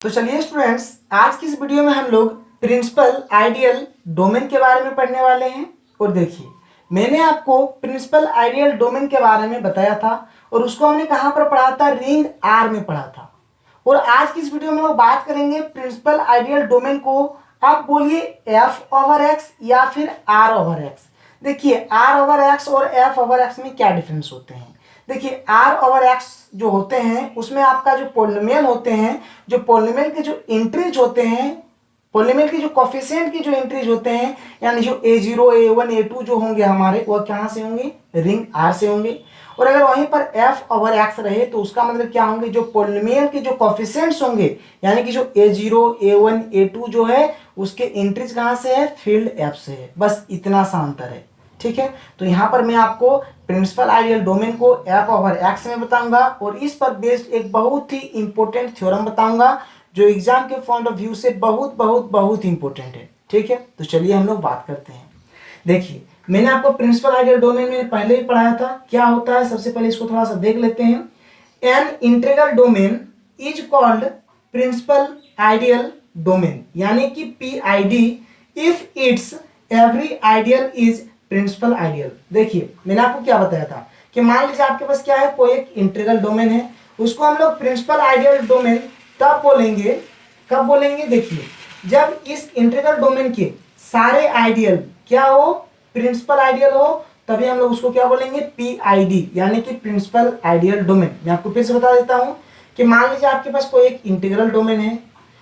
तो चलिए स्टूडेंट्स, आज की इस वीडियो में हम लोग प्रिंसिपल आइडियल डोमेन के बारे में पढ़ने वाले हैं। और देखिए, मैंने आपको प्रिंसिपल आइडियल डोमेन के बारे में बताया था और उसको हमने कहाँ पर पढ़ा था, रिंग आर में पढ़ा था। और आज की इस वीडियो में हम लोग बात करेंगे प्रिंसिपल आइडियल डोमेन को। आप बोलिए एफ ओवर एक्स या फिर आर ओवर एक्स। देखिए, आर ओवर एक्स और एफ ओवर एक्स में क्या डिफरेंस होते हैं। देखिए, आर ओवर एक्स जो होते हैं उसमें आपका जो पोलिनोमियल होते हैं, जो पोलिनोमियल के जो इंट्रीज होते हैं, पोलिनोमियल की जो कोफिशिएंट की जो इंट्रीज होते हैं, यानी जो a0 a1 a2 जो होंगे हमारे, वो कहाँ से होंगे, रिंग आर से होंगे। और अगर वहीं पर एफ ओवर एक्स रहे तो उसका मतलब क्या होंगे, जो पोलिनोमियल के जो कोफिशिएंट्स होंगे, यानी कि जो a0 a1 a2 जो है उसके इंट्रीज कहाँ से है, फील्ड एफ से है। बस इतना सा अंतर है। ठीक है, तो यहाँ पर मैं आपको प्रिंसिपल आइडियल डोमेन को एफ ओवर एक्स में बताऊंगा और इस पर बेस्ड एक बहुत ही इंपॉर्टेंट थ्योरम बताऊंगा जो एग्जाम के पॉइंट ऑफ व्यू से बहुत बहुत बहुत इंपॉर्टेंट है। ठीक है, तो चलिए हम लोग बात करते हैं। देखिए, मैंने आपको प्रिंसिपल आइडियल डोमेन में पहले ही पढ़ाया था, क्या होता है। सबसे पहले इसको थोड़ा सा देख लेते हैं। An integral domain is called principal ideal domain, यानी कि PID, if it's every ideal is principal ideal. देखिए, मैंने आपको क्या बताया था कि मान लीजिए आपके पास क्या है, कोई एक इंटीग्रल डोमेन है, उसको हम लोग प्रिंसिपल आइडियल डोमेन तब बोलेंगे, कब बोलेंगे, देखिए, जब इस इंटीग्रल डोमेन के सारे आइडियल क्या हो, प्रिंसिपल आइडियल हो, तभी हम लोग उसको क्या बोलेंगे, पीआईडी, यानी कि प्रिंसिपल आइडियल डोमेन। मैं आपको फिर से बता देता हूं कि मान लीजिए आपके पास कोई एक इंटीग्रल डोमेन है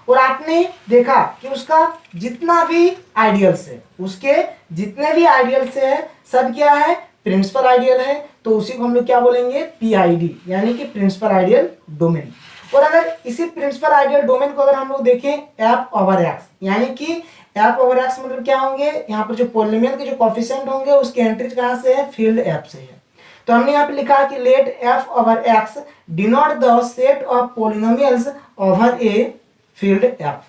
और आपने देखा कि उसका जितना भी आइडियल्स है, उसके जितने भी आइडियल्स है सब क्या है, प्रिंसिपल आइडियल है, तो उसी को हम लोग क्या बोलेंगे, पीआईडी, यानी कि प्रिंसिपल आइडियल डोमेन। और अगर इसी प्रिंसिपल आइडियल डोमेन को अगर हम लोग देखें एफ ओवर एक्स, यानी कि एफ ओवर एक्स मतलब क्या होंगे, यहाँ पर जो पोलिनोमियल के जो कोफिशिएंट होंगे उसके एंट्रीज कहाँ से है, फील्ड एफ से है। तो हमने यहाँ पे लिखा कि let F over X denote the set of polynomials over a field f.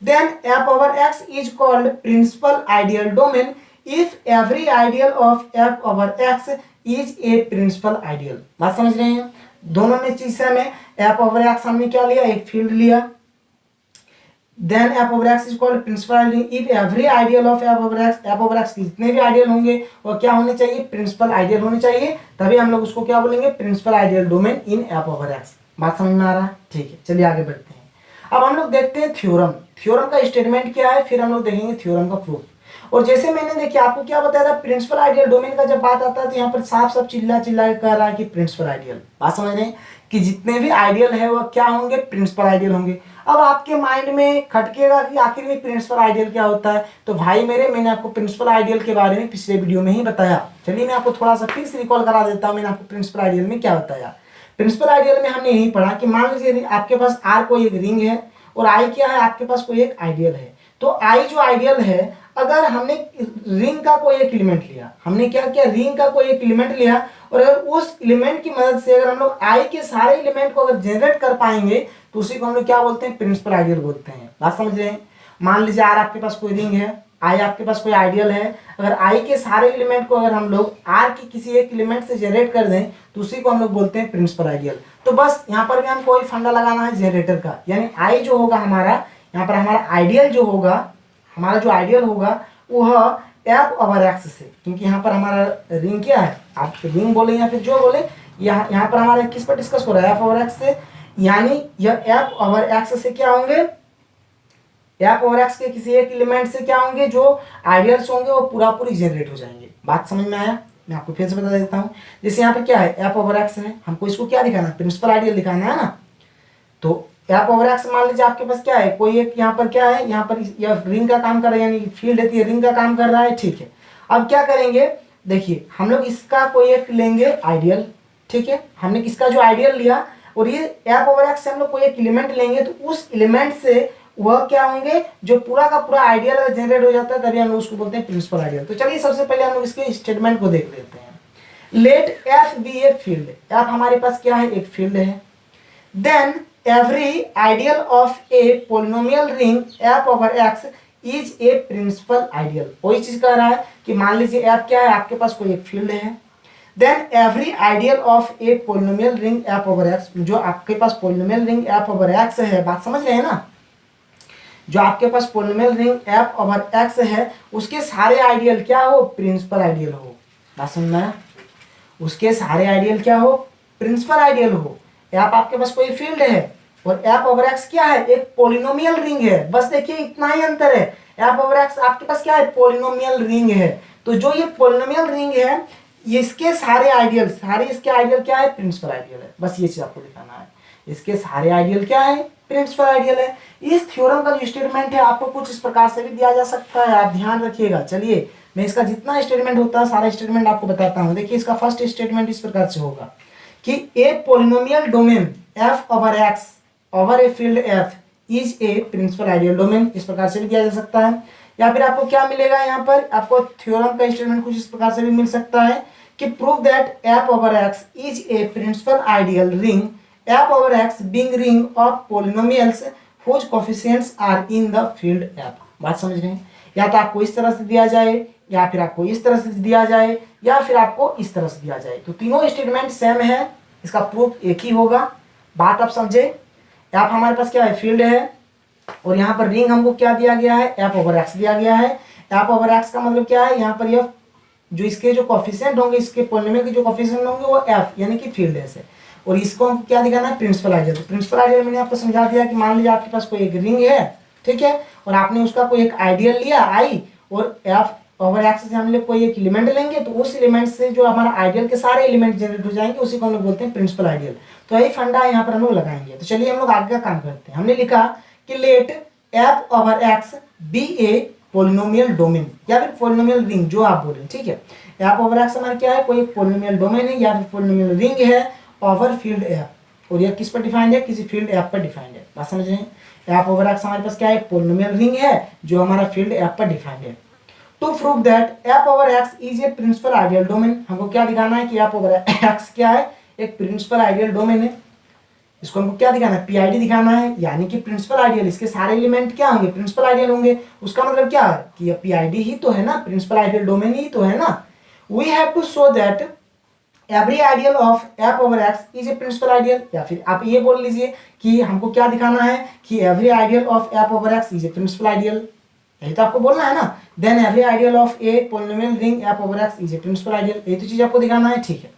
Then f over x is called principal ideal domain if every ideal of f over x is a principal ideal. बात समझ रहे हैं, दोनों में चीज same है। f over x हमने क्या लिया, एक फील्ड लिया। Then f over x is called principal ideal if every ideal of f over x के जितने भी आइडियल होंगे वो क्या होने चाहिए, प्रिंसिपल आइडियल होने चाहिए, तभी हम लोग उसको क्या बोलेंगे, principal ideal domain in f over x। बात समझ में आ रहा है, ठीक है, चलिए आगे बढ़ते हैं। अब हम लोग देखते हैं थ्योरम। थ्योरम का स्टेटमेंट क्या है, फिर हम लोग देखेंगे थ्योरम का प्रूफ। और जैसे मैंने देखिए आपको क्या बताया था, प्रिंसिपल आइडियल डोमेन का जब बात आता है तो यहाँ पर साफ साफ चिल्ला चिल्ला के कह रहा है कि प्रिंसिपल आइडियल। बात समझ रहे हैं कि जितने भी आइडियल है वह क्या होंगे, प्रिंसिपल आइडियल होंगे। अब आपके माइंड में खटकेगा कि आखिर में प्रिंसिपल आइडियल क्या होता है। तो भाई मेरे, मैंने आपको प्रिंसिपल आइडियल के बारे में पिछले वीडियो में ही बताया। चलिए मैं आपको थोड़ा सा फिर से रिकॉल करा देता हूँ, मैंने आपको प्रिंसिपल आइडियल में क्या बताया। प्रिंसिपल आइडियल में हमने यही पढ़ा कि मान लीजिए आपके पास आर कोई एक रिंग है और आई क्या है, आपके पास कोई एक आइडियल है। तो आई जो आइडियल है, अगर हमने रिंग का कोई एक एलिमेंट लिया, हमने क्या किया, रिंग का कोई एक एलिमेंट लिया, और अगर उस एलिमेंट की मदद से अगर हम लोग आई के सारे एलिमेंट को अगर जनरेट कर पाएंगे तो उसी को हम लोग क्या बोलते हैं, प्रिंसिपल आइडियल बोलते हैं। बात समझ रहे हैं। मान लीजिए आर आपके पास कोई रिंग है, आई आपके पास कोई आइडियल है, अगर आई के सारे एलिमेंट को अगर हम लोग आर के किसी एक एलिमेंट से जनरेट कर दें तो उसी को हम लोग बोलते हैं प्रिंसिपल आइडियल। तो बस यहाँ पर भी हम कोई फंडा लगाना है जनरेटर का, यानी आई जो होगा हमारा, यहाँ पर हमारा आइडियल जो होगा, हमारा जो आइडियल होगा वह एफ ओवर एक्स से, क्योंकि यहाँ पर हमारा रिंग क्या है, आप रिंग बोले या फिर जो बोले, यहाँ पर हमारा किस पर डिस्कस हो रहा है, एफ ओवर एक्स से, यानी यह एफ ओवर एक्स से क्या होंगे, एफ ओवर एक्स के किसी एक एलिमेंट से क्या होंगे, जो आइडियल्स होंगे वो पूरा पूरी जनरेट हो जाएंगे। बात समझ में आया, मैं आपको फिर से बता देता हूँ। जैसे यहाँ पे क्या है, एफ ओवर एक्स है, हमको इसको क्या दिखाना है, प्रिंसिपल आइडियल दिखाना है ना। तो एफ ओवर एक्स मान लीजिए आपके पास क्या है, कोई एक यहाँ पर क्या है, यहाँ पर यह रिंग का काम कर रहा है, यानी फील्ड है, रिंग का काम कर रहा है। ठीक है, अब क्या करेंगे, देखिए हम लोग इसका कोई एक लेंगे आइडियल। ठीक है, हमने किसका जो आइडियल लिया और ये एफ ओवर एक्स से हम लोग कोई एक एलिमेंट लेंगे, तो उस एलिमेंट से वह क्या होंगे, जो पूरा का पूरा आइडियल अगर जनरेट हो जाता है तभी हम लोग उसको बोलते हैं प्रिंसिपल आइडियल। तो चलिए सबसे पहले हम लोग इसके स्टेटमेंट को देख लेते हैं। Let F be a field, F हमारे पास क्या है, एक फील्ड है। Then every ideal of a polynomial ring F over X is a principal ideal. वही चीज कह रहा है कि मान लीजिए एफ क्या है, आपके पास कोई एक फील्ड है। Then every ideal of a polynomial ring F over X, जो आपके पास polynomial ring F over X है, बात समझ रहे हैं ना, जो आपके पास polynomial ring F over X है उसके सारे आइडियल क्या हो, प्रिंसिपल आइडियल हो। बात समझना, उसके सारे आइडियल क्या हो, प्रिंसिपल आइडियल हो। एफ आपके पास कोई फील्ड है और एफ ओवर एक्स क्या है, एक पोलिनोमियल रिंग है। बस देखिए इतना ही अंतर है, एफ ओवर एक्स आपके पास क्या है, पोलिनोमियल रिंग है। तो जो ये पोलिनोमियल रिंग है इसके सारे आइडियल, सारे इसके आइडियल क्या है, प्रिंसिपल आइडियल है। बस ये चीज आपको दिखाना है, इसके सारे आइडियल क्या है, प्रिंसिपल आइडियल है। इस थ्योरम का जो स्टेटमेंट है आपको कुछ इस प्रकार से भी दिया जा सकता है, आप ध्यान रखिएगा। चलिए मैं इसका जितना स्टेटमेंट होता है सारा स्टेटमेंट आपको बताता हूँ। देखिए इसका फर्स्ट स्टेटमेंट इस प्रकार से होगा कि a polynomial domain F over X over a field F is a principal ideal domain, इस प्रकार से भी दिया जा सकता है। या फिर आपको क्या मिलेगा, यहाँ पर आपको थ्योरम का स्टेटमेंट कुछ इस प्रकार से भी मिल सकता है कि prove that F over X is a principal ideal ring F over X being ring of polynomials whose coefficients are in the field F। बात समझ रहे हैं, या तो आपको इस तरह से दिया जाए या फिर आपको इस तरह से दिया जाए या फिर आपको इस तरह से दिया जाए, तो तीनों स्टेटमेंट सेम है, इसका प्रूफ एक ही होगा। बात आप समझे, एफ हमारे पास क्या है, फील्ड है और यहाँ पर रिंग हमको क्या दिया गया है, एफ ओवर एक्स दिया गया है। एफ ओवर एक्स का मतलब क्या है, यहाँ पर यह जो इसके जो कोफिशिएंट होंगे, इसके पोलिनोमियल के जो कोफिशिएंट होंगे वो एफ यानी कि फील्ड है से, और इसको हमको क्या दिखाना है, प्रिंसिपल आइडियल। तो प्रिंसिपल आइडियल मैंने आपको समझा दिया कि मान लीजिए आपके पास कोई एक रिंग है, ठीक है, और आपने उसका कोई एक आइडियल लिया आई, और एफ ओवर एक्स से हम लोग कोई एक एलिमेंट लेंगे तो उस एलिमेंट से जो हमारा आइडियल के सारे एलिमेंट जनरेट हो जाएंगे, उसी को हम लोग बोलते हैं प्रिंसिपल आइडियल। तो यही फंडा यहाँ पर हम लोग लगाएंगे। तो चलिए हम लोग आगे का काम करते हैं। हमने लिखा कि let F over X be a polynomial domain या फिर पोलिनोमियल रिंग, जो आप बोलें, ठीक है। एफ ओवर एक्स हमारा क्या है, कोई एक पोलिनोमियल डोमेन है या फिर पोलिनोमियल रिंग है ओवर फील्ड एफ, और यह किस पर डिफाइंड है, किसी फील्ड एफ पर डिफाइंड है। बात समझ रहे हैं, एफ ओवर एक्स हमारे पास क्या है, पोलिनोमियल रिंग है जो हमारा फील्ड एफ पर डिफाइंड है। To prove that F over X is a principal ideal domain, हमको क्या दिखाना है कि एफ ओवर एक्स क्या है, एक प्रिंसिपल आइडियल डोमेन है। इसको हमको क्या दिखाना है, पीआईडी दिखाना है, यानी कि प्रिंसिपल आइडियल, इसके सारे एलिमेंट क्या होंगे, प्रिंसिपल आइडियल होंगे। उसका मतलब क्या है कि ये पीआईडी ही तो है ना, प्रिंसिपल आइडियल डोमेन ही तो है ना। We have to show that every ideal of F over X is a principal ideal, या फिर आप ये बोल लीजिए कि हमको क्या दिखाना है कि every ideal of F over X is a principal ideal, यही तो आपको बोलना है ना। Then every ideal of a polynomial ring F over X is a principal ideal, यही तो चीज आपको दिखाना है, ठीक है।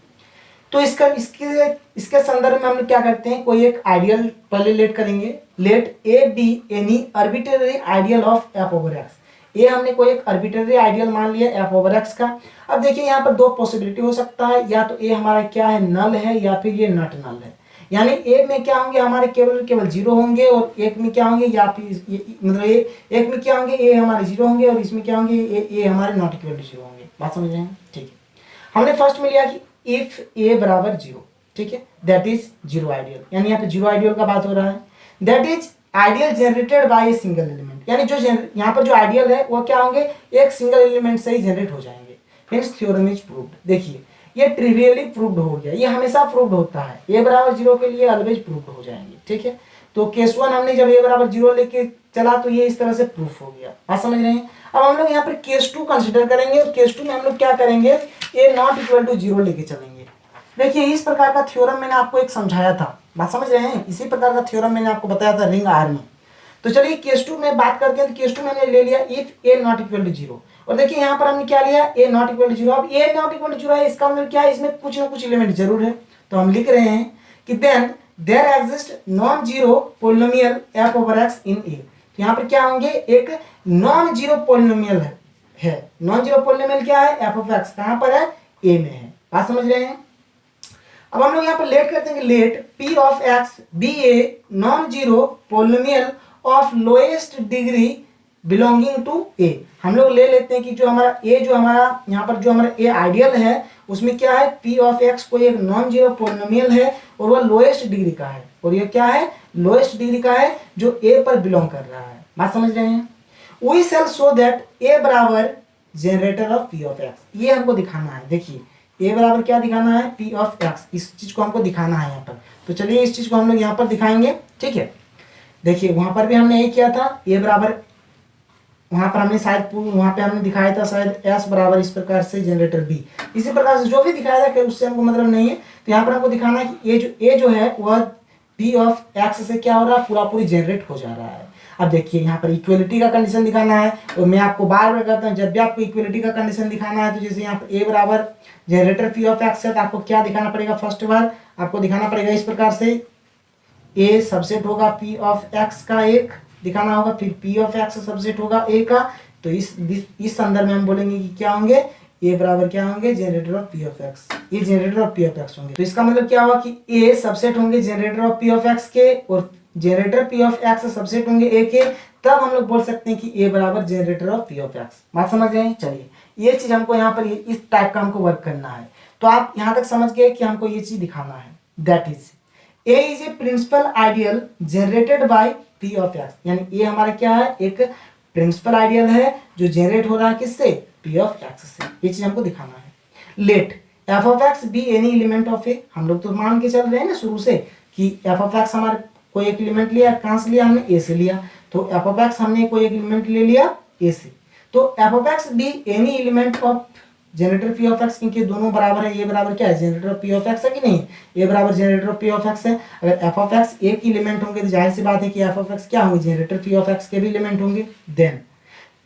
तो इसके संदर्भ में हम लोग क्या करते हैं, कोई एक आइडियल पहले लेट करेंगे, let A be any arbitrary ideal of F over X. ये हमने कोई एक आर्बिट्रेरी आइडियल मान लिया एफ ओवर एक्स का। अब देखिए यहाँ पर दो पॉसिबिलिटी हो सकता है, या तो ए हमारा क्या है, नल है, या फिर ये नॉट नल है। यानी ए में क्या होंगे, हमारे केवल जीरो होंगे, और एक में क्या होंगे, या फिर मतलब एक में क्या होंगे, ए हमारे जीरो होंगे, और इसमें क्या होंगे, ए हमारे नॉट इक्वल टू जीरो होंगे। बात समझ रहे हैं, ठीक है। हमने फर्स्ट में लिया कि इफ ए बराबर जीरो, ठीक है, दैट इज जीरो आइडियल, यानी यहाँ पे जीरो आइडियल का बात हो रहा है। That is ideal generated by a single element, यानी जो यहाँ पर जो आइडियल है वो क्या होंगे, एक सिंगल एलिमेंट से ही जनरेट हो जाएंगे। Hints theorem is proved. देखिए ये ट्रिवियली प्रूव्ड हो गया, ये हमेशा प्रूव्ड होता है, ए बराबर जीरो के लिए ऑलवेज प्रूव्ड हो जाएंगे, ठीक है। तो केस वन हमने जब ए बराबर जीरो लेके चला तो ये इस तरह से प्रूफ हो गया। बात समझ रहे हैं। अब हम लोग यहाँ पर केस टू कंसिडर करेंगे, और केस टू में हम लोग क्या करेंगे, ए नॉट इक्वल टू जीरो लेके चलेंगे। देखिए इस प्रकार का थ्योरम मैंने आपको एक समझाया था, बात समझ रहे हैं, इसी प्रकार का थ्योरम मैंने आपको बताया था रिंग आर में। तो चलिए केस टू में बात करते हैं। तो केस टू में हमने ले लिया if A not equal to zero, और देखिए यहाँ पर हमने क्या लिया, A not equal to zero. अब A not equal to zero है, इसका मतलब क्या है, इसमें कुछ ना कुछ एलिमेंट जरूर है। तो हम लिख रहे हैं कि then there exist non zero polynomial F over X in ए। तो यहाँ पर क्या होंगे, एक नॉन जीरो पोलिनोमियल है। नॉन जीरो पोलिनोमियल क्या है, एफ ऑफ एक्स, कहाँ पर है, ए में है। बात समझ रहे हैं। अब हम लोग यहाँ पर लेट करते हैं, let P of x be a non zero polynomial of lowest degree belonging to A. हम लोग ले लेते हैं कि जो हमारा ए, जो हमारा यहाँ पर जो हमारा ए आइडियल है, उसमें क्या है, पी ऑफ एक्स कोई एक नॉन जीरो पोलिनोमियल है, और वह लोएस्ट डिग्री का है, और ये क्या है, लोएस्ट डिग्री का है, जो ए पर बिलोंग कर रहा है। बात समझ रहे हैं। वी शैल शो दैट ए बराबर generator of P of x, ये हमको दिखाना है। देखिए ए बराबर क्या दिखाना है, पी ऑफ एक्स, इस चीज को हमको दिखाना है यहाँ पर। तो चलिए इस चीज को हम लोग यहाँ पर दिखाएंगे, ठीक है। देखिए वहां पर भी हमने यही किया था, ए बराबर वहां पर हमने शायद वहां पे हमने दिखाया था शायद S बराबर इस प्रकार से जनरेटर B, इसी प्रकार से जो भी दिखाया था कि उससे हमको मतलब नहीं है। तो यहाँ पर हमको दिखाना है कि A जो है वह P ऑफ X से क्या हो रहा है, पूरा पूरी जनरेट हो जा रहा है। अब देखिए यहाँ पर इक्वलिटी का कंडीशन दिखाना है, और मैं आपको बार बार कहता हूँ जब भी आपको इक्वलिटी का कंडीशन दिखाना है तो जैसे यहाँ पर A बराबर जनरेटर P ऑफ X है, तो आपको क्या दिखाना पड़ेगा, फर्स्ट बार आपको दिखाना पड़ेगा इस प्रकार से A सबसेट होगा P ऑफ X का एक दिखाना होगा, फिर P ऑफ X सबसेट होगा A का। तो इस संदर्भ में हम बोलेंगे कि क्या होंगे, A बराबर क्या होंगे, generator off P of X, ये generator off P of X होंगे। तो इसका मतलब क्या हुआ कि A सबसेट होंगे generator off P of X के, और generator P of X subset होंगे A के, तब हम लोग बोल सकते हैं कि A बराबर generator of P of X। बात समझ गए? चलिए ये चीज हमको यहाँ पर इस टाइप का हमको वर्क करना है। तो आप यहाँ तक समझ गए कि हमको ये चीज दिखाना है, that is A is a principal ideal generated by P of X, यानी A हमारा क्या है, एक प्रिंसिपल आइडियल है जो जनरेट हो रहा है किससे, P of X से। ये चीज हमको दिखाना है। Let f of x be any element of A, हम लोग तो मान के चल रहे हैं ना शुरू से कि f of x हमारे कोई एक एलिमेंट लिया, कहाँ से लिया हमने, A से लिया। तो f of x हमने कोई एक एलिमेंट ले लिया A से, तो f of x be any element of generator P of X, क्योंकि दोनों बराबर है। ये बराबर क्या है, generator off P of X है कि नहीं, ये बराबर generator of P of X है। अगर f ऑफ X एक ही एलिमेंट होंगे तो जाहिर सी बात है कि f ऑफ X क्या होंगे, जनरेटर P ऑफ X के भी एलिमेंट होंगे। देन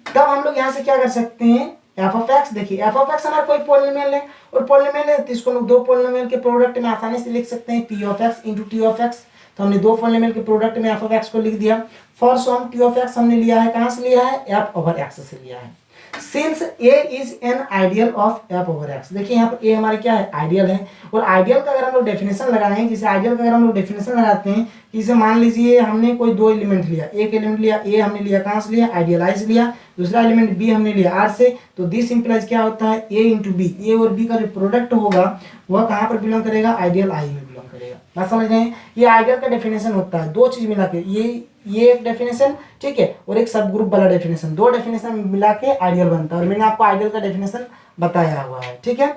तब हम लोग यहाँ से क्या कर सकते हैं, f ऑफ X, देखिए f ऑफ X हमारा कोई पॉलिनोमियल है, और पॉलिनोमियल है तो इसको हम दो पॉलिनोमियल के प्रोडक्ट में आसानी से लिख सकते हैं, P of X into T of X। तो हमने दो पॉलिनोमियल के प्रोडक्ट में f ऑफ X को लिख दिया। For some T of X हमने लिया है, कहाँ से लिया है, f ओवर X से लिया है। Since A is an ideal of f over x, देखिए यहाँ पर A हमारे क्या है, आइडियल है। और आइडियल का अगर हम लोग डेफिनेशन लगाएं, जैसे आइडियल का अगर हम लोग डेफिनेशन लगाते हैं, जैसे मान लीजिए हमने कोई दो एलिमेंट लिया, एक एलिमेंट लिया A हमने लिया कहाँ से लिया, आइडियलाइज लिया, दूसरा एलिमेंट B हमने लिया R से। तो दिस इंप्लाइज क्या होता है, A इंटू B, A और B का जो प्रोडक्ट होगा वह कहाँ पर बिलोंग करेगा, आइडियल I में बिलोंग करेगा। बात समझ रहे हैं, ये आइडियल का डेफिनेशन होता है। दो चीज मिला के ये एक डेफिनेशन, ठीक है, और एक सब ग्रुप वाला डेफिनेशन, दो डेफिनेशन मिला के आइडियल बनता है, और मैंने आपको आइडियल का डेफिनेशन बताया हुआ है, ठीक है।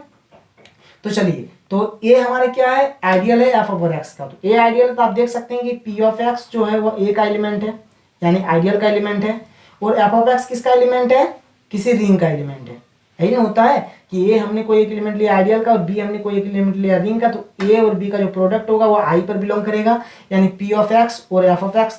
तो चलिए, तो ये हमारे क्या है, आइडियल है f ओवर x का। तो ये आइडियल है, तो आप देख सकते हैं कि p ऑफ x जो है वो A का एलिमेंट है, यानी आइडियल का एलिमेंट है, और f ऑफ x किसका एलिमेंट है, किसी रिंग का एलिमेंट है। यही ना होता है कि A हमने कोई एक एलिमेंट लिया आइडियल का, और B हमने कोई एक एलिमेंट लिया रिंग का, तो A और B का जो प्रोडक्ट होगा वो I पर बिलोंग करेगा, यानी P ऑफ x और f of x,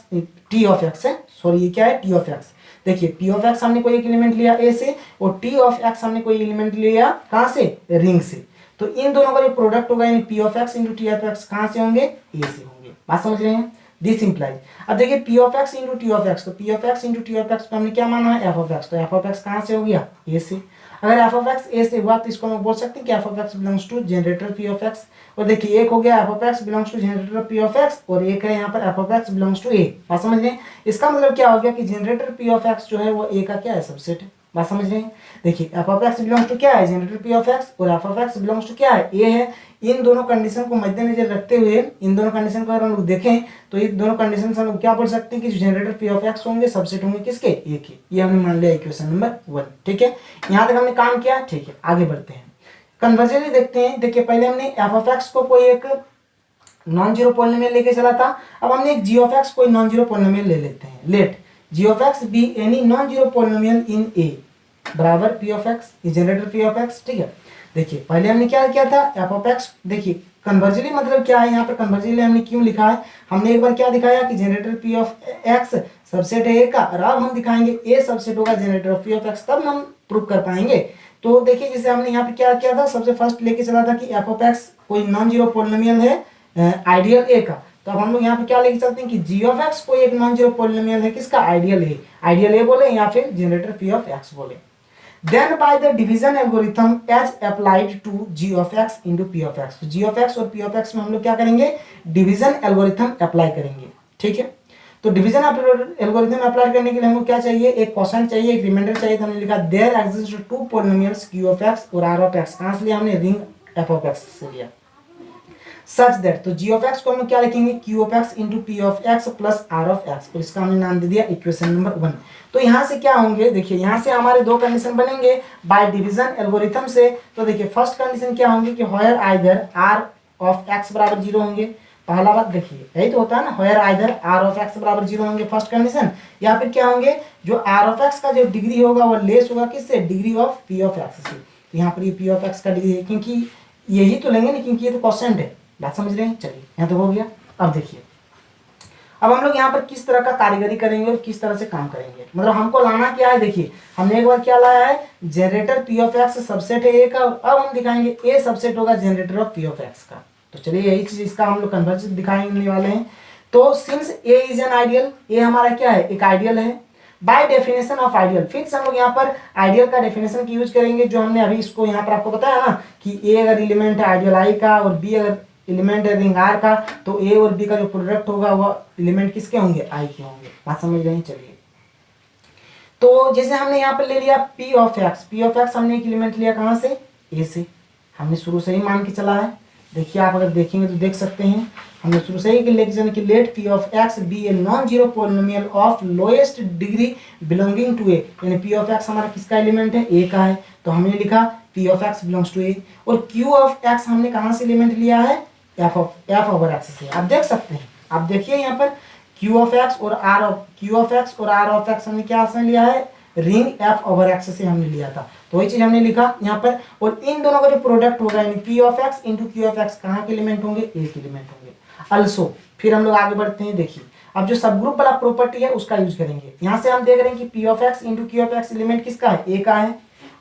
T of x है, सॉरी ये क्या है, T ऑफ x। देखिए P ऑफ x हमने कोई एक एलिमेंट लिया A से, और T ऑफ x हमने कोई एलिमेंट लिया कहाँ से, रिंग से। तो इन दोनों का जो प्रोडक्ट होगा यानी P of x into T of x कहाँ से होंगे, A से होंगे। बात समझ रहे हैं, दिस इंप्लाइज। अब देखिए P of x into T of x, तो P of x into T of x को हमने क्या माना है, f ऑफ x, तो f ऑफ x कहाँ से हो गया, A से। अगर f ऑफ x A से हुआ तो इसको हम बोल सकते हैं कि f of x belongs to generator P of x। और देखिए एक हो गया f of x belongs to generator P of x, और एक है यहाँ पर f of x belongs to A। बात समझ रहे हैं, इसका मतलब क्या हो गया कि जनरेटर P ऑफ x जो है वो A का क्या है, सबसेट है। बात समझ रहे हैं, देखिए f of x belongs to क्या है, जनरेटर P ऑफ x, और f of x belongs to क्या है, A है। इन दोनों कंडीशन को मद्देनजर रखते हुए, इन दोनों कंडीशन को अगर हम लोग देखें तो इन दोनों कंडीशन से हम लोग क्या बोल सकते हैं कि जनरेटर P ऑफ x होंगे सबसेट होंगे किसके, A के। ये हमने मान लिया इक्वेशन नंबर 1, ठीक है। यहाँ तक हमने काम किया, ठीक है, आगे बढ़ते हैं, कन्वर्जेंटली देखते हैं। देखिए पहले हमने f ऑफ x को कोई एक नॉन जीरो पॉलिनोमियल लेके चला था, अब हमने एक g ऑफ x कोई नॉन जीरो पॉलिनोमियल ले लेते हैं। Let g of x be any non zero polynomial in A बराबर P ऑफ x, ये जनरेटर P ऑफ x, ठीक है। देखिए पहले हमने क्या किया था, f ऑफ x, देखिए कन्वर्जेंटली मतलब क्या है, यहाँ पर कन्वर्जेंटली हमने क्यों लिखा है, हमने एक बार क्या दिखाया कि generator P of x subset है A का, और अब हम दिखाएंगे A सबसेट होगा generator off P of x, तब हम प्रूव कर पाएंगे। तो देखिए जैसे हमने यहाँ पे क्या किया था, सबसे फर्स्ट लेके चला था कि f ऑफ x कोई नॉन जीरो पॉलिनोमियल है आइडियल A का। तो अब हम लोग यहाँ पे क्या लेके चलते हैं कि g ऑफ x कोई एक नॉन जीरो पॉलिनोमियल है किसका, आइडियल A बोले या फिर जनरेटर P ऑफ x बोले। Then by the division algorithm as applied to g of x into p of x, तो g of x और p of x में हम लोग क्या करेंगे, डिवीजन एल्गोरिथम अप्लाई करेंगे, ठीक है। तो डिवीजन एल्गोरिथम अप्लाई करने के लिए हमको क्या चाहिए, एक क्वेश्चन चाहिए, एक रिमाइंडर चाहिए। तो हमने लिखा there exist two polynomials q of x और r of x, कहाँ से लिया हमने, रिंग f of x से लिया। सच दैट, तो g of x को हम क्या लिखेंगे, q of x into p of x plus r of x, और इसका हमने नाम दे दिया इक्वेशन नंबर 1। तो यहाँ से क्या होंगे, देखिए यहाँ से हमारे दो कंडीशन बनेंगे बाय डिवीजन एल्गोरिथम से। तो देखिए फर्स्ट कंडीशन क्या होंगे कि होयर आइदर r ऑफ x बराबर 0 होंगे, पहला बात देखिए, यही तो होता है ना, where either R of x बराबर 0 होंगे फर्स्ट कंडीशन, या फिर क्या होंगे, जो आर ऑफ एक्स का जो डिग्री होगा वो लेस होगा किससे, degree of P of x से। तो यहाँ पर ये पी ऑफ एक्स का डिग्री है, क्योंकि यही तो लेंगे ना, क्योंकि ये तो क्वेश्चन है, बात समझ रहे हैं। चलिए यहाँ तो हो गया। अब देखिए, अब हम लोग यहाँ पर किस तरह का कारीगरी करेंगे और किस तरह से काम करेंगे, मतलब हमको लाना क्या है। देखिए हमने एक बार क्या लाया है, generator p of x subset है ए का, अब हम दिखाएंगे ए सबसेट होगा generator of P of X का। तो चलिए यही चीज इसका हम लोग कन्वर्ज दिखाने वाले हैं। तो since A is an ideal, A हमारा क्या है, एक आइडियल है। बाय डेफिनेशन ऑफ आइडियल, फिर से हम लोग यहाँ पर आइडियल का डेफिनेशन की यूज करेंगे, जो हमने अभी इसको यहाँ पर आपको बताया ना कि ए अगर एलिमेंट है आइडियल आई का और बी अगर एलिमेंट है रिंग आर का, तो ए और बी का जो प्रोडक्ट होगा वो एलिमेंट किसके होंगे, आई के होंगे। बात समझ रहे हैं। चलिए तो जैसे हमने यहाँ पर ले लिया P of x, P of x हमने एक एलिमेंट लिया कहाँ से, ए से, हमने शुरू से ही मान के चला है। देखिए आप अगर देखेंगे तो देख सकते हैं, हमने शुरू से ही let P of x be a non zero polynomial of lowest degree belonging to A, यानी पी ऑफ एक्स हमारा किसका एलिमेंट है, ए का है, तो हमने लिखा P of x belongs to A. और क्यू ऑफ एक्स हमने कहाँ से एलिमेंट लिया है, एफ ओवर एक्स से। आप देख सकते हैं, आप देखिए यहाँ पर क्यू ऑफ एक्स और आर ऑफ एक्स हमने क्या से लिया है, रिंग एफ ओवर एक्स से हमने लिया था, तो वही चीज हमने लिखा यहाँ पर। और इन दोनों का जो प्रोडक्ट होगा यानी P of x into Q of x कहाँ के एलिमेंट होंगे, ए के एलिमेंट होंगे। अल्सो फिर हम लोग आगे बढ़ते हैं। देखिए अब जो सब ग्रुप वाला प्रॉपर्टी है उसका यूज करेंगे। यहाँ से हम देख रहे हैं कि P of x into Q of x element किसका है, ए का है,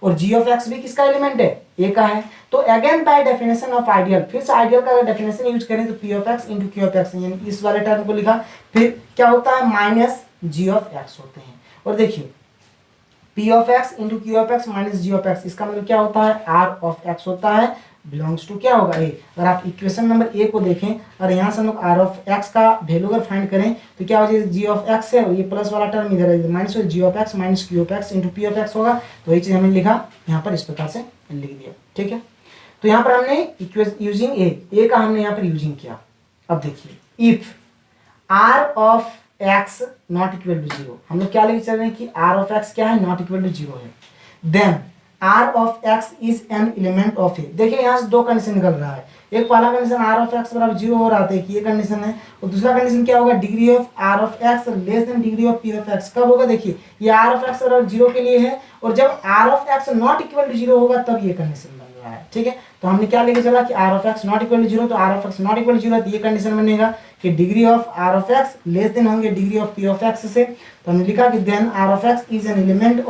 और जी ऑफ एक्स भी किसका एलिमेंट है, ए का है। तो again by definition of ideal, फिर से आइडियल का डेफिनेशन यूज करें तो P of x into Q of x, यानी इस वाले टर्म को लिखा, फिर क्या होता है माइनस जी ऑफ एक्स होते हैं। और देखिए P of x into Q of X minus G of X, इसका मतलब क्या होता है, आर ऑफ एक्स होता है, बिलोंग्स टू क्या होगा, ए। अगर आप इक्वेशन नंबर ए को देखें और यहाँ से हम लोग आर ऑफ एक्स का वैल्यू अगर फाइंड करें तो क्या हो जाएगा, जी ऑफ एक्स है, ये प्लस वाला टर्म इधर है minus, G of X minus Q of x into P of X होगा। तो वही चीज हमने लिखा यहाँ पर इस प्रकार से लिख दिया, ठीक है। तो यहाँ पर हमने यूजिंग ए का हमने यहाँ पर यूजिंग किया। अब देखिए if R of x not equal to zero, हम लोग क्या लेके चल रहे हैं कि आर ऑफ एक्स क्या है, नॉट इक्वल टू जीरो है, then are of x is an element of A. देखिए यहाँ से दो कंडीशन निकल रहा है, एक पहला कंडीशन आर ऑफ एक्स बराबर जीरो हो रहा था कि ये कंडीशन है, और दूसरा कंडीशन क्या होगा, degree of are of x less than degree of P of X. कब होगा, देखिए ये आर ऑफ एक्स बराबर जीरो के लिए है, और जब R of x not equal to zero होगा तब ये कंडीशन बन रहा है, ठीक है। तो हमने क्या लेके चला कि r of x not equal to zero, तो r of x not equal to zero, तो ये कंडीशन बनेगा कि degree of are of x less than होंगे degree of P of x से। तो हमने लिखा कि then are of x is an element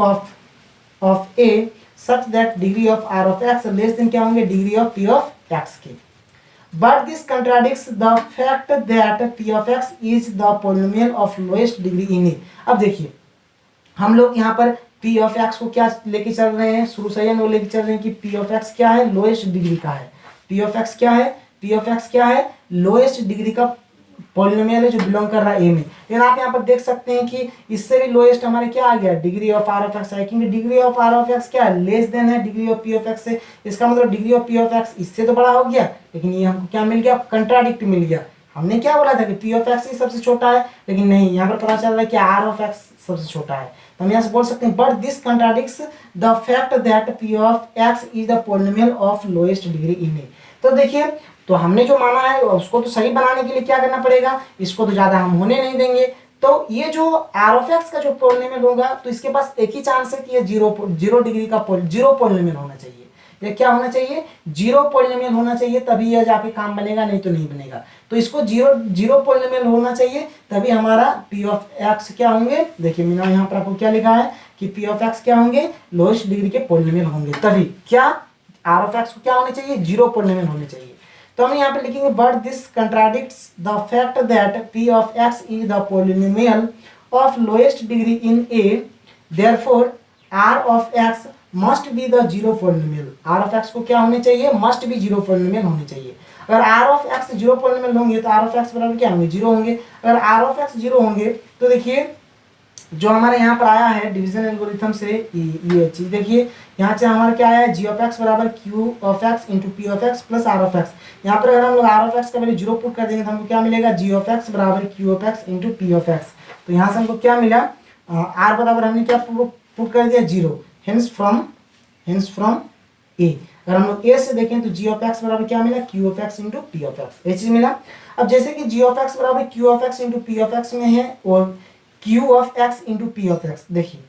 of a such that degree of r of x less than क्या होंगे, degree of p of x के। But this contradicts the fact that p of x is the polynomial of lowest degree in A। अब देखिए हम लोग यहाँ पर p of x को क्या लेके चल रहे हैं, शुरू से हम लोग लेके चल रहे हैं कि p of x क्या है, लोएस्ट डिग्री का है। p of x क्या है, p of x क्या है, लोएस्ट डिग्री का पॉलिनोमियल है जो बिलोंग कर रहा है ए में। लेकिन आप यहाँ पर देख सकते हैं कि इससे भी लोएस्ट हमारे क्या आ गया, degree of are of X है, क्योंकि degree of are of X क्या है, लेस देन है degree of P of x से। इसका मतलब degree of P of X इससे तो बड़ा हो गया, लेकिन ये हमको क्या मिल गया, कंट्राडिक्ट मिल गया। हमने क्या बोला था कि पी ऑफ एक्स ही सबसे छोटा है, लेकिन नहीं, यहाँ पर पता चल रहा है कि आर ऑफ एक्स सबसे छोटा है। तो हम यहाँ से बोल सकते हैं but this contradicts the fact that p of x is the polynomial of lowest degree in ए। तो देखिए तो हमने जो माना है उसको तो सही बनाने के लिए क्या करना पड़ेगा, इसको तो ज्यादा हम होने नहीं देंगे। तो ये जो आर ऑफ एक्स का जो पॉलिनोमियल होगा तो इसके पास एक ही चांस है कि ये जीरो डिग्री का जीरो पॉलिनोमियल होना चाहिए। ये क्या होना चाहिए, जीरो पॉलिनोमियल होना चाहिए, तभी यह जाके काम बनेगा, नहीं तो नहीं बनेगा। तो इसको जीरो पॉलिनोमियल होना चाहिए, तभी हमारा पी ऑफ एक्स क्या होंगे। देखिए मैंने यहाँ पर आपको क्या लिखा है कि पी ऑफ एक्स क्या होंगे, लोएस्ट डिग्री के पॉलिनोमियल होंगे, तभी क्या आर ऑफ एक्स को क्या होने चाहिए, जीरो पॉलिनोमियल होने चाहिए। तो हम यहाँ पे लिखेंगे but this contradicts the fact that p of x is the polynomial of lowest degree in A, therefore r of x must be the zero polynomial। r of x को क्या होने चाहिए, must be zero polynomial होने चाहिए। अगर r of x zero polynomial होंगे तो r of x बराबर क्या होंगे, जीरो होंगे। अगर r of x जीरो होंगे तो देखिए जो हमारे यहाँ पर आया है डिवीजन एल्गोरिथम से ये चीज देखिए, यहाँ से हमारा क्या आया है, जी ऑफ एक्स बराबर Q of x into P of X plus R of X. यहाँ पर अगर हम लोग आर ऑफ एक्स का वैल्यू जीरो पुट कर देंगे तो हमको क्या मिलेगा, जी ऑफ एक्स बराबर Q of x into P of x. तो यहाँ से हमको क्या मिला, आर बराबर हमने क्या पुट कर दिया, जीरो, हेंस फ्रॉम ए। अगर हम लोग ए से देखें तो जी ऑफ एक्स बराबर क्या मिला, Q of x into P of x, ये चीज मिला। अब जैसे कि जी ऑफ एक्स बराबर Q of x into P of x में है और Q of x into P of x, देखिए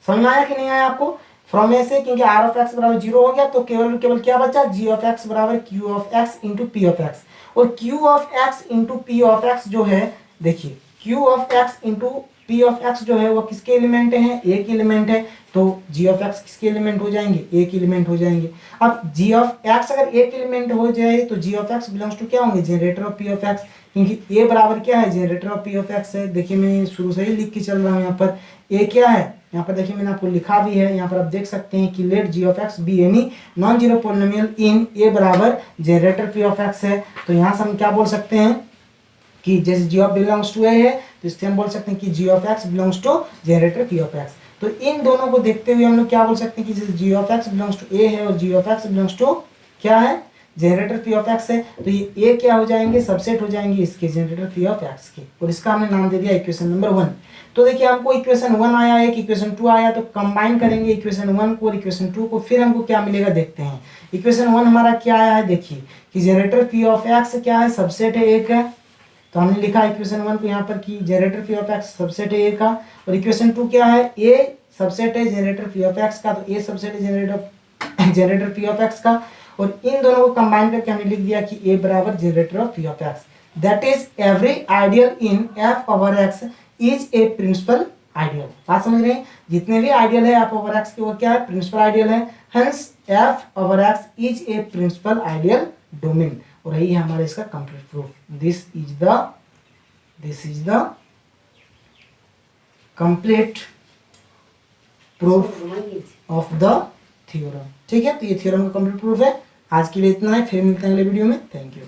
समझ में आया कि नहीं आया आपको, फ्रॉम ए से, क्योंकि आर ऑफ एक्स बराबर 0 हो गया तो केवल केवल क्या बचा, जी ऑफ एक्स बराबर Q of x into P of x. और Q of x into P of x जो है, देखिए q of x into P of x जो है वो किसके एलिमेंट है, एक एलिमेंट है, तो जी ऑफ एक्स किसके एलिमेंट हो जाएंगे, एक एलिमेंट हो जाएंगे। अब जी ऑफ एक्स अगर एक एलिमेंट हो जाए तो जी ऑफ एक्स बिलोंग्स टू क्या होंगे, generator of P of x, क्योंकि ए बराबर क्या है, generator of P of X है। देखिए मैं शुरू से ही लिख के चल रहा हूँ, यहाँ पर ए क्या है, यहाँ पर देखिए मैंने आपको लिखा भी है, यहाँ पर आप देख सकते हैं कि let g of x be any non zero polynomial in a बराबर जनरेटर पी ऑफ एक्स है। तो यहाँ से हम क्या बोल सकते हैं कि जैसे g of belongs to a है तो इससे हम बोल सकते हैं कि g of x belongs to generator p of x. तो इन दोनों को देखते हुए हम लोग क्या बोल सकते हैं कि जैसे g of x belongs to a है और जी ऑफ एक्स बिलोंग्स टू क्या है, जनरेटर पी ऑफ एक्स है, तो ये ए क्या हो जाएंगे, सबसेट हो जाएंगे इसके जनरेटर पी ऑफ एक्स के, और इसका हमने नाम दे दिया इक्वेशन नंबर 1। तो देखिए हमको इक्वेशन 1 आया है, इक्वेशन 2 आया, तो कंबाइन करेंगे इक्वेशन 1 को और इक्वेशन 2 को, फिर हमको क्या मिलेगा देखते हैं। इक्वेशन 1 हमारा क्या आया है, देखिए कि जनरेटर पी ऑफ एक्स क्या है, सबसेट है एक है, तो हमने लिखा इक्वेशन 1 को यहाँ पर कि generator p of x subset है ए का, और इक्वेशन 2 क्या है, ए सबसेट है जनरेटर पी ऑफ एक्स का, तो ए सबसेट है जनरेटर पी ऑफ एक्स का, और इन दोनों को कंबाइन करके हमने लिख दिया कि ए बराबर generator of P of X, that is every ideal in F over X is a principal ideal. बात समझ रहे हैं, जितने भी आइडियल है एफ ओवर एक्स के वो क्या है, प्रिंसिपल आइडियल है, hence F over X is a principal ideal domain, और यही है हमारा इसका complete proof. This is the complete proof of the theorem. ठीक है, तो ये थ्योरम का कंप्लीट प्रूफ है। आज के लिए इतना है, फिर मिलते हैं अगले वीडियो में। Thank you.